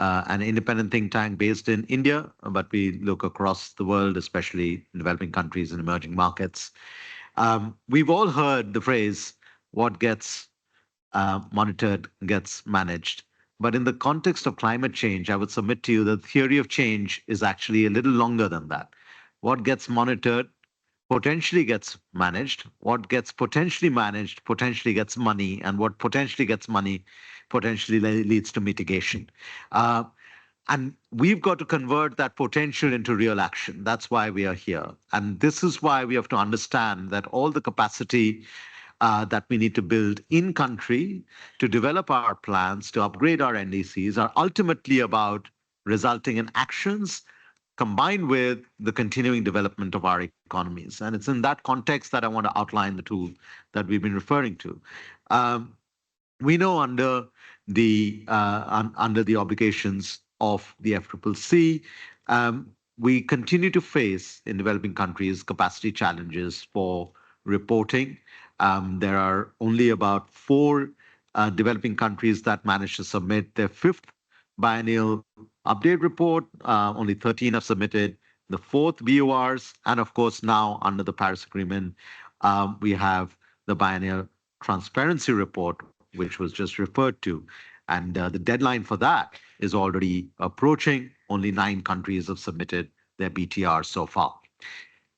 an independent think tank based in India, but we look across the world, especially in developing countries and emerging markets. We've all heard the phrase, what gets monitored gets managed. But in the context of climate change, I would submit to you that the theory of change is actually a little longer than that. What gets monitored potentially gets managed. What gets potentially managed potentially gets money, and what potentially gets money potentially leads to mitigation. Uh, and we've got to convert that potential into real action. That's why we are here. And this is why we have to understand that all the capacity that we need to build in country to develop our plans, to upgrade our NDCs, are ultimately about resulting in actions combined with the continuing development of our economies. And it's in that context that I want to outline the tool that we've been referring to. Um, we know under the obligations of the FCCC, we continue to face in developing countries capacity challenges for reporting. There are only about four developing countries that managed to submit their fifth biennial update report. Only 13 have submitted the fourth BORs, and of course now under the Paris Agreement, we have the biennial transparency report, which was just referred to. And the deadline for that is already approaching. Only 9 countries have submitted their BTR so far.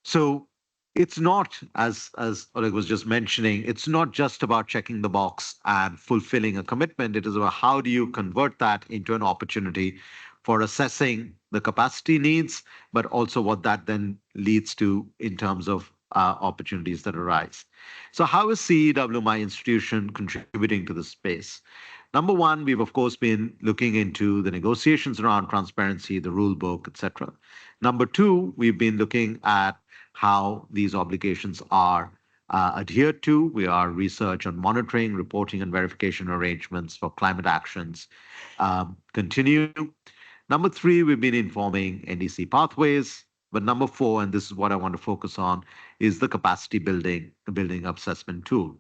So it's not, as Oleg was just mentioning, it's not just about checking the box and fulfilling a commitment. It is about how do you convert that into an opportunity for assessing the capacity needs, but also what that then leads to in terms of opportunities that arise. So how is CEW, my institution, contributing to this space? Number one, we've of course been looking into the negotiations around transparency, the rule book, etc. Number two, we've been looking at how these obligations are adhered to. We are research on monitoring, reporting, and verification arrangements for climate actions continue. Number three, we've been informing NDC pathways. But number four, and this is what I want to focus on, is the capacity building assessment tool.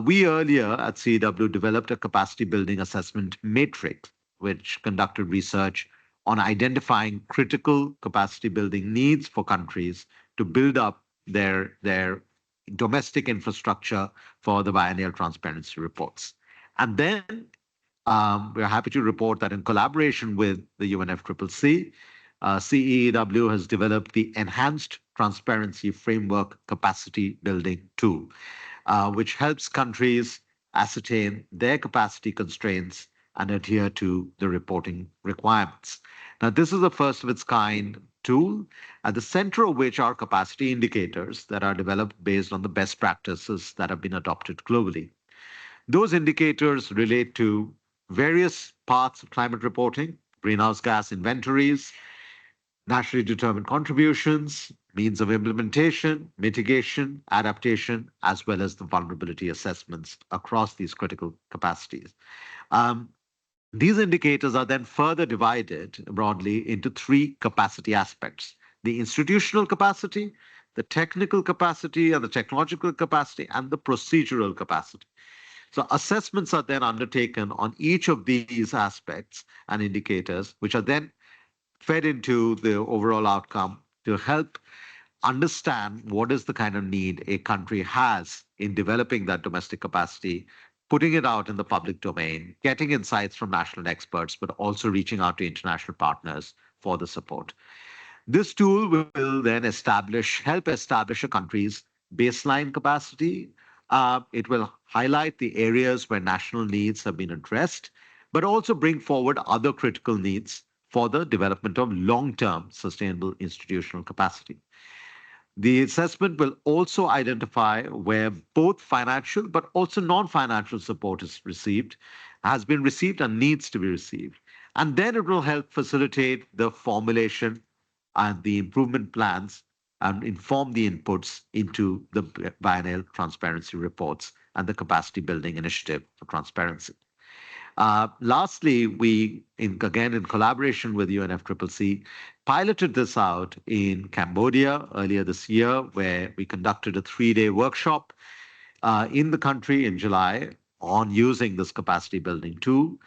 We earlier at CEW developed a capacity building assessment matrix, which conducted research on identifying critical capacity building needs for countries to build up their domestic infrastructure for the biennial transparency reports. And then we're happy to report that in collaboration with the UNFCCC, CEW has developed the Enhanced Transparency Framework Capacity Building Tool, which helps countries ascertain their capacity constraints and adhere to the reporting requirements. Now, this is the first of its kind tool, at the center of which are capacity indicators that are developed based on the best practices that have been adopted globally. Those indicators relate to various parts of climate reporting, greenhouse gas inventories, nationally determined contributions, means of implementation, mitigation, adaptation, as well as the vulnerability assessments across these critical capacities. These indicators are then further divided broadly into 3 capacity aspects: the institutional capacity, the technical capacity, and the technological capacity, and the procedural capacity. So assessments are then undertaken on each of these aspects and indicators, which are then fed into the overall outcome to help understand what is the kind of need a country has in developing that domestic capacity, putting it out in the public domain, getting insights from national experts, but also reaching out to international partners for the support. This tool will then help establish a country's baseline capacity. It will highlight the areas where national needs have been addressed, but also bring forward other critical needs for the development of long-term sustainable institutional capacity. The assessment will also identify where both financial but also non-financial support has been received and needs to be received. And then it will help facilitate the formulation and the improvement plans and inform the inputs into the biennial transparency reports and the capacity building initiative for transparency. Lastly, we, again in collaboration with UNFCCC, piloted this out in Cambodia earlier this year, where we conducted a 3-day workshop in the country in July on using this capacity building tool.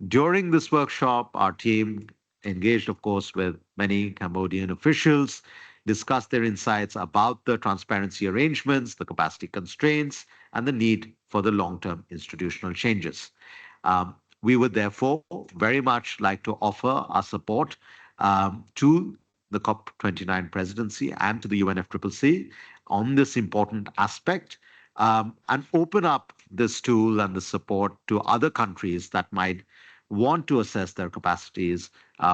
During this workshop, our team engaged, of course, with many Cambodian officials, discussed their insights about the transparency arrangements, the capacity constraints, and the need for the long-term institutional changes. We would therefore very much like to offer our support to the COP29 presidency and to the UNFCCC on this important aspect, and open up this tool and the support to other countries that might want to assess their capacities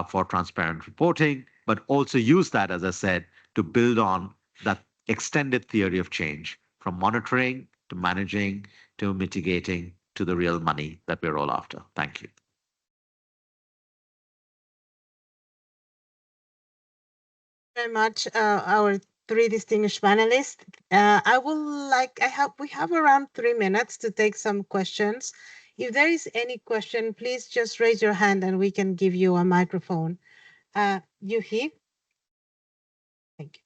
for transparent reporting, but also use that, as I said, to build on that extended theory of change from monitoring to managing to mitigating to the real money that we're all after. Thank you. Very much, our three distinguished panelists. We have around 3 minutes to take some questions. If there is any question, please just raise your hand and we can give you a microphone. Yuhi? Thank you.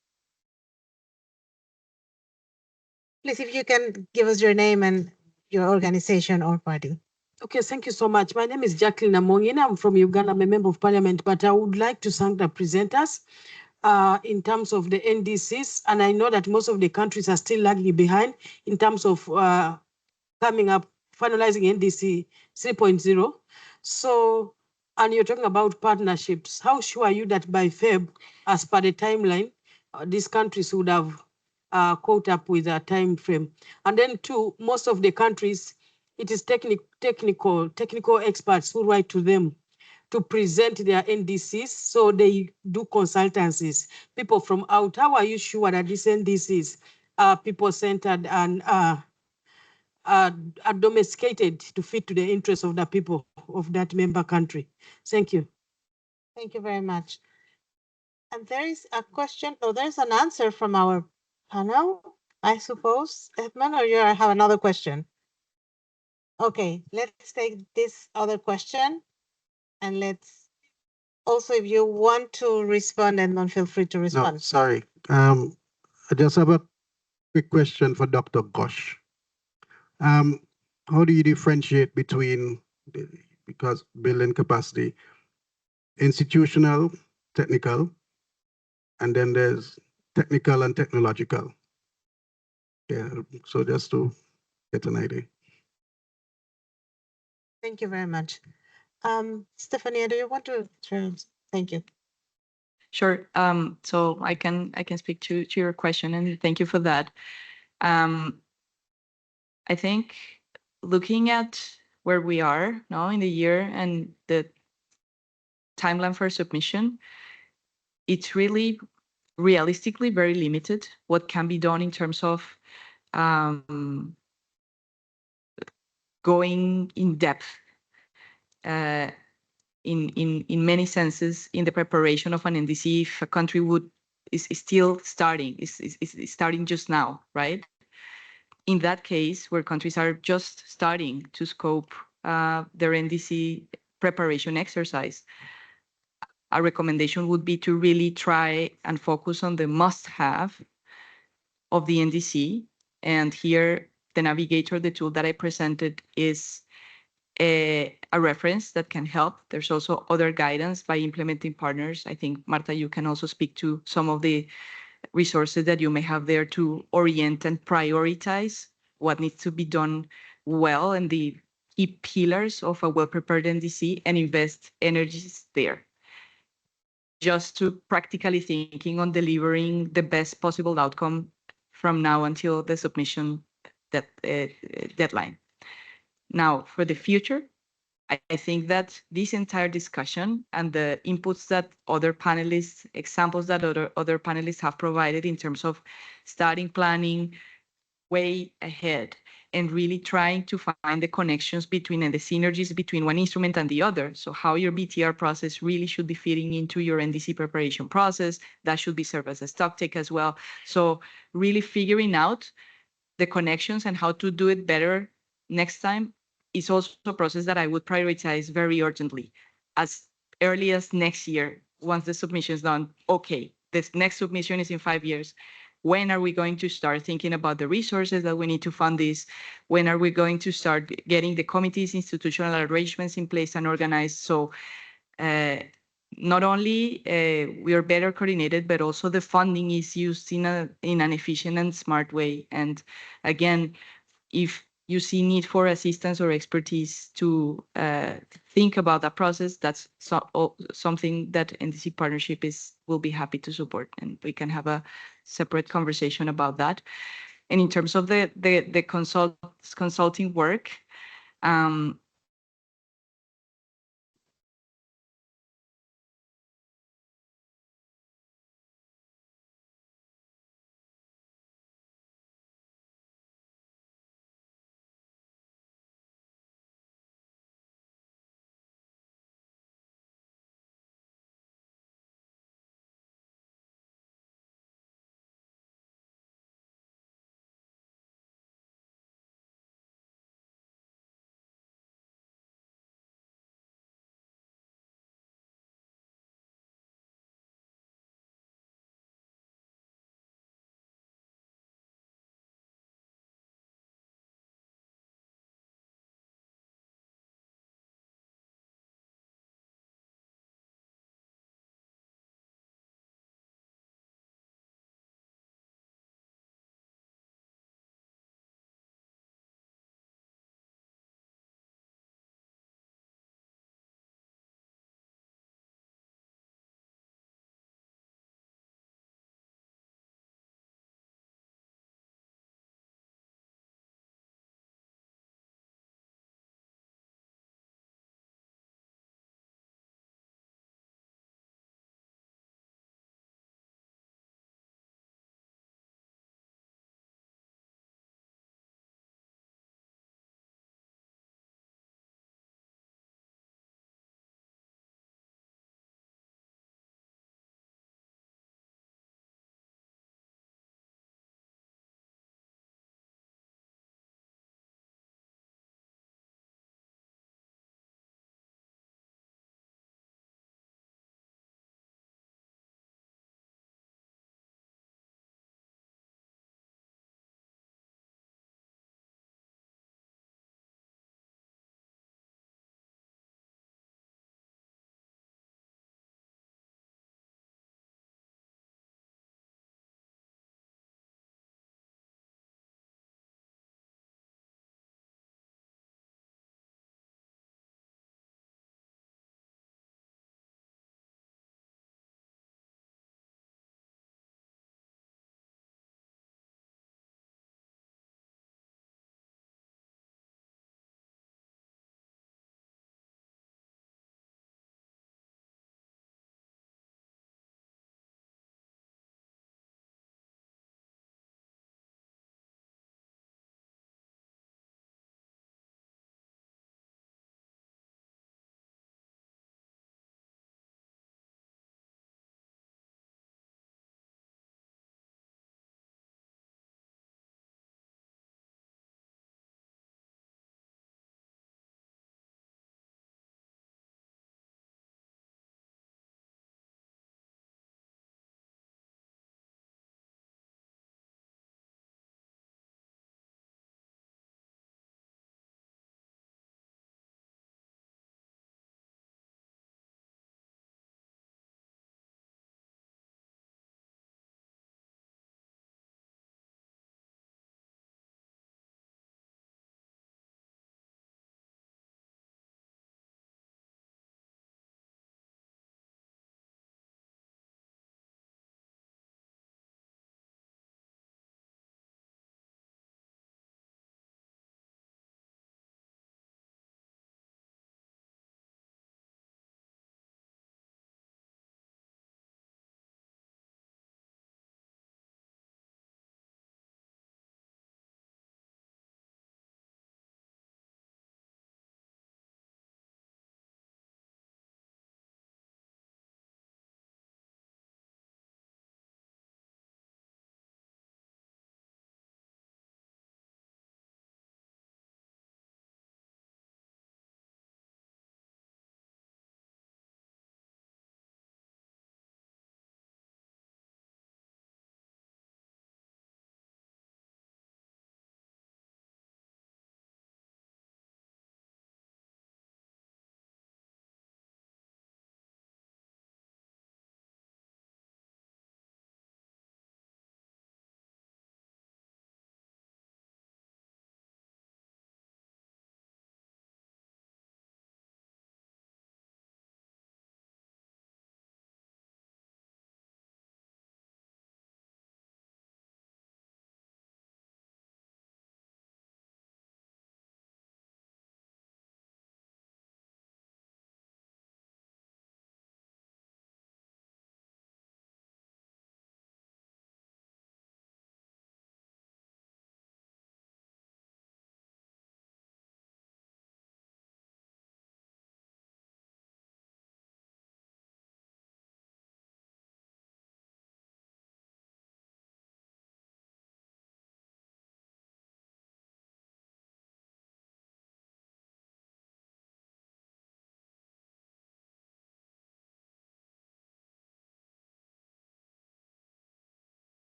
Please, if you can give us your name and your organization or party. Okay, thank you so much. My name is Jacqueline Amongina. I'm from Uganda. I'm a member of parliament, but I would like to thank the presenters in terms of the NDCs. And I know that most of the countries are still lagging behind in terms of coming up, finalizing NDC 3.0. So, and you're talking about partnerships. How sure are you that by Feb, as per the timeline, these countries would have caught up with a time frame? And then two, most of the countries, it is technical experts who write to them to present their NDCs. So they do consultancies, people from out. How are you sure that these NDCs are people-centered and are domesticated to fit to the interests of the people of that member country? Thank you. Thank you very much. And there is a question, or there's an answer from our panel, I suppose. Edmund, or you have another question? Okay, let's take this other question, and let's also, if you want to respond, Edmund, feel free to respond. No, sorry. I just have a quick question for Dr. Ghosh. How do you differentiate between, because building capacity, institutional, technical, and then there's technical and technological? Yeah, so just to get an idea. Thank you very much. Stephanie, do you want to? Thank you. Sure. So I can speak to your question, and thank you for that. I think looking at where we are now in the year and the timeline for submission, it's really realistically very limited what can be done in terms of going in depth in many senses in the preparation of an NDC if a country is still starting, is starting just now, right? In that case, where countries are just starting to scope their NDC preparation exercise, a recommendation would be to really try and focus on the must-have of the NDC. And here, the navigator, the tool that I presented, is a reference that can help. There's also other guidance by implementing partners. I think, Marta, you can also speak to some of the resources that you may have there to orient and prioritize what needs to be done well and the key pillars of a well-prepared NDC and invest energies there. Just to practically thinking on delivering the best possible outcome from now until the submission deadline. Now, for the future, I think that this entire discussion and the inputs that other panelists, examples that other panelists have provided in terms of starting planning way ahead and really trying to find the connections between and the synergies between one instrument and the other. So how your BTR process really should be fitting into your NDC preparation process, that should be served as a stock take as well. So really figuring out the connections and how to do it better next time is also a process that I would prioritize very urgently, as early as next year. Once the submission is done, okay, this next submission is in 5 years. when are we going to start thinking about the resources that we need to fund this? When are we going to start getting the committees, institutional arrangements in place and organized? So not only we are better coordinated, but also the funding is used in an efficient and smart way. And again, if you see need for assistance or expertise to think about that process, that's something that NDC Partnership will be happy to support, and we can have a separate conversation about that. And in terms of the consulting work,